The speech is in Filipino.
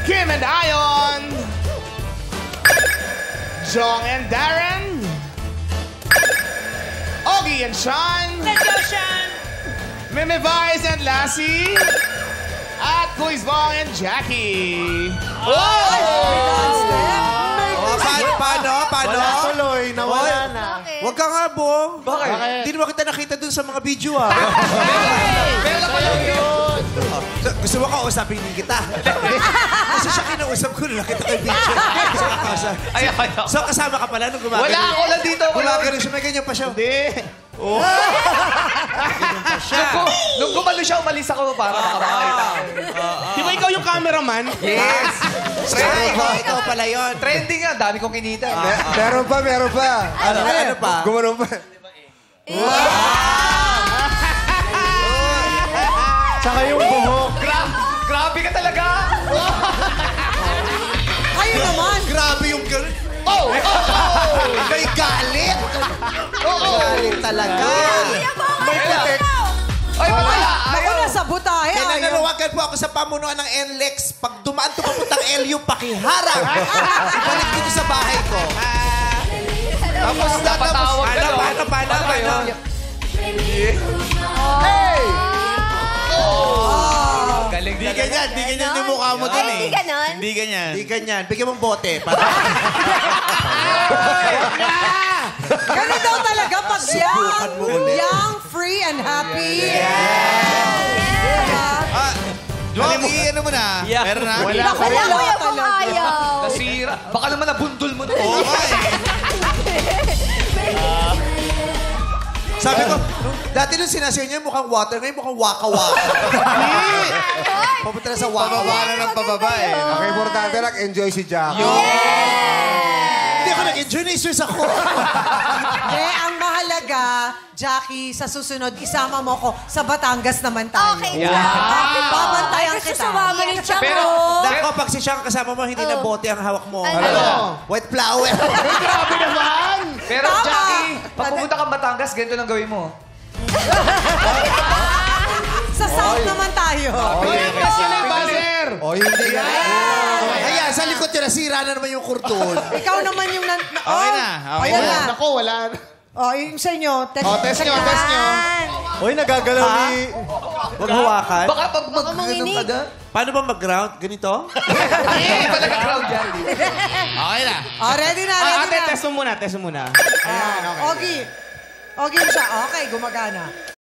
Kim and Ion. Jong and Darren. Ogie and Sean. Let's go, Sean! Mimi Vice and Lassie. At Kuis Bong and Jackie. Paano? Wala tuloy, nawala na. Huwag ka nga, Bong. Bakit? Hindi naman kita nakita dun sa mga video, ah. Pero ko lang yun. Gusto mo kausapin din kita. Kasi siya kinausap ko nung nakita ko yung video. So, kasama ka pala nung gumagano. Wala ako lang dito. Gumagano siya, may ganyan pa siya. Hindi. Oh. Ganyan pa siya. Nung gumalo siya, umalis ako para makakita. Di ba ikaw yung cameraman? Yes! Ikaw pala yun. Trending nga, dami kong kinita. Meron pa. Ano pa? Gumano pa. Tsaka yung buhok. Grabe ka talaga! Kayo naman. Grabe yung gano'n. May galit. Galit talaga. May putek. Ay, wala! Ako nasabot tayo. Kaya nananawagan po ako sa pamunuan ng NLEX. Pag dumaan ito papuntang LU, pakiharap. Ibalik dito sa bahay ko. Tapos napatawag ka, no? Paano? Hey! Galing Di ganyan yung mukha mo dun eh. Hindi ganon. Hindi ganyan. Di ganyan. Bigyan mong bote. Ganun daw talaga pag Subukan mo ulit. young, free, and happy. Jogi, ano mo na? Meron na? Wala. Wala ko yung kung ayaw. Nasira. Baka naman nabundol mo na. Oo nga eh. Sabi ko, dati nung sinasayo niya mukhang water, ngayon mukhang waka-waka. Papunta na sa waka. Pababa na ng pababa eh. Ang importante lang, enjoy si Jackie. Hindi ako nag-enjoy na isus ako. Ang mahalaga, Jackie, sa susunod, isama mo ko sa Batangas naman tayo. Okay. Babantayan Ay, gusto kita. sumama rin siya Pero, mo. Dako, pag si Siyang kasama mo, hindi na bote ang hawak mo. Ano? White flower. Grabe naman. pero Tama. Jackie, pag pumunta kang Batangas, ganito lang gawin mo. Sa South naman tayo. Buzzer. O, hindi nga. Ayan, sa likod niya, nasira na naman yung kurtol. Ikaw naman yung... Okay na. Ayan na. Naku, wala. Yung sa inyo. Test nyo. Uy, nagagalaw ni... Huwag hawakan. Baka pag mag-ganun ka na. Paano ba mag-ground? Ganito? Hindi pa nag-crowd yan. Okay na. Ready na. Ate, test mo muna. Ayan, okay. Ogie siya. Okay, gumagana.